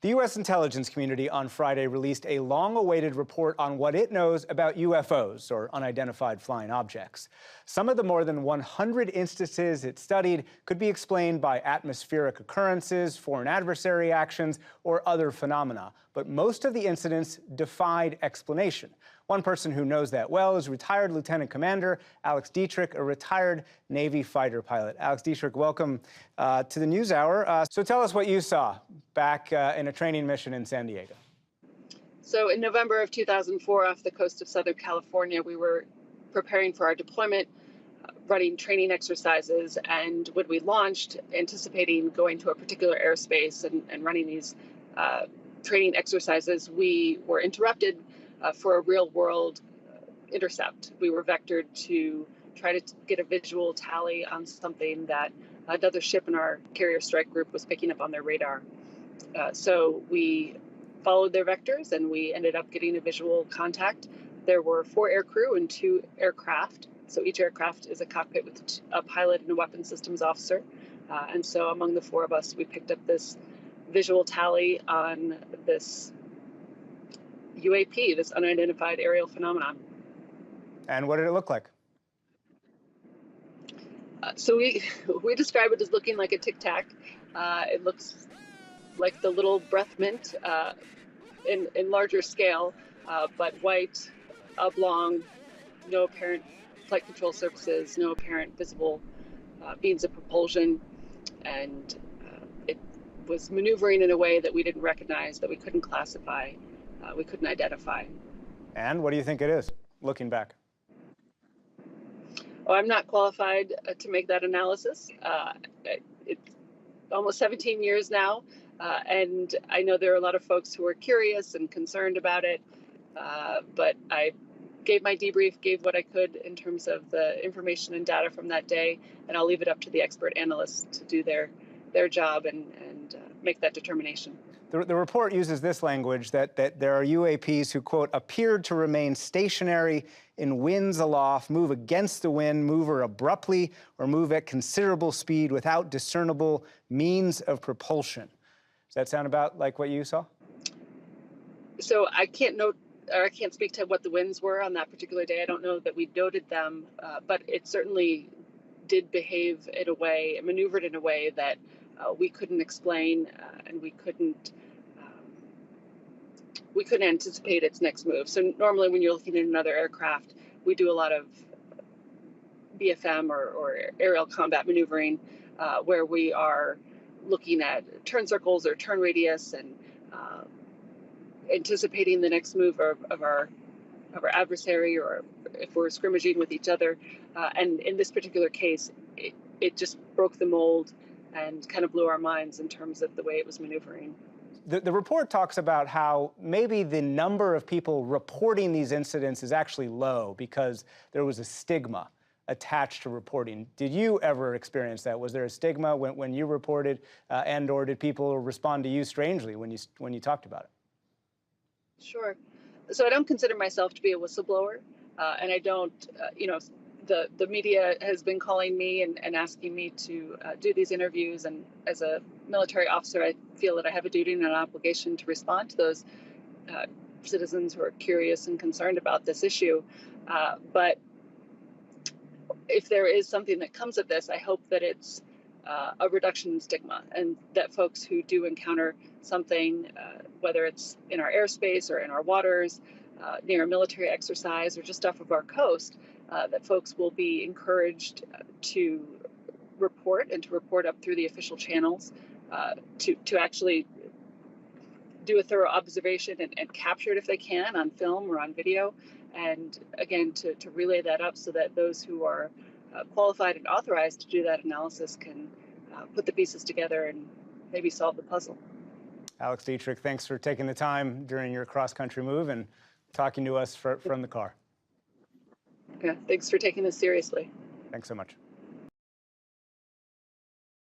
The U.S. intelligence community on Friday released a long-awaited report on what it knows about UFOs, or unidentified flying objects. Some of the more than 100 instances it studied could be explained by atmospheric occurrences, foreign adversary actions, or other phenomena. But most of the incidents defied explanation. One person who knows that well is retired Lieutenant Commander Alex Dietrich, a retired Navy fighter pilot. Alex Dietrich, welcome to the NewsHour. So tell us what you saw back in a training mission in San Diego. So in November of 2004, off the coast of Southern California, we were preparing for our deployment, running training exercises, and when we launched, anticipating going to a particular airspace and running these training exercises, we were interrupted for a real-world intercept. We were vectored to try to get a visual tally on something that another ship in our carrier strike group was picking up on their radar. So we followed their vectors and we ended up getting a visual contact. There were 4 aircrew and 2 aircraft. So each aircraft is a cockpit with a pilot and a weapons systems officer. And so among the 4 of us, we picked up this visual tally on this UAP, this unidentified aerial phenomenon. And what did it look like? So we describe it as looking like a Tic Tac. It looks like the little breath mint in larger scale, but white, oblong, no apparent flight control surfaces, no apparent visible means of propulsion, and it was maneuvering in a way that we didn't recognize, that we couldn't classify, we couldn't identify. And what do you think it is, looking back? Oh, I'm not qualified to make that analysis. It's almost 17 years now, and I know there are a lot of folks who are curious and concerned about it, but I gave my debrief, gave what I could in terms of the information and data from that day, and I'll leave it up to the expert analysts to do their job and make that determination. The report uses this language that there are UAPs who, quote, appeared to remain stationary in winds aloft, move against the wind, move abruptly, or move at considerable speed without discernible means of propulsion. Does that sound about like what you saw? So I can't speak to what the winds were on that particular day. I don't know that we noted them, but it certainly did behave in a way, it maneuvered in a way that we couldn't explain, and we couldn't anticipate its next move. So normally when you're looking at another aircraft, we do a lot of BFM or aerial combat maneuvering, where we are looking at turn circles or turn radius and anticipating the next move of our adversary, or if we're scrimmaging with each other. And in this particular case, it just broke the mold and kind of blew our minds in terms of the way it was maneuvering. The report talks about how maybe the number of people reporting these incidents is actually low because there was a stigma attached to reporting. Did you ever experience that? Was there a stigma when you reported, and/or did people respond to you strangely when you talked about it? Sure. So I don't consider myself to be a whistleblower, and I don't, the media has been calling me and asking me to do these interviews, and as a military officer, I feel that I have a duty and an obligation to respond to those citizens who are curious and concerned about this issue. But if there is something that comes of this, I hope that it's a reduction in stigma, and that folks who do encounter something, whether it's in our airspace or in our waters, near a military exercise or just off of our coast, that folks will be encouraged to report, and to report up through the official channels, to actually do a thorough observation and capture it if they can on film or on video, and again to relay that up so that those who are qualified and authorized to do that analysis can put the pieces together and maybe solve the puzzle. Alex Dietrich, thanks for taking the time during your cross-country move and talking to us from the car. Yeah, thanks for taking this seriously. Thanks so much.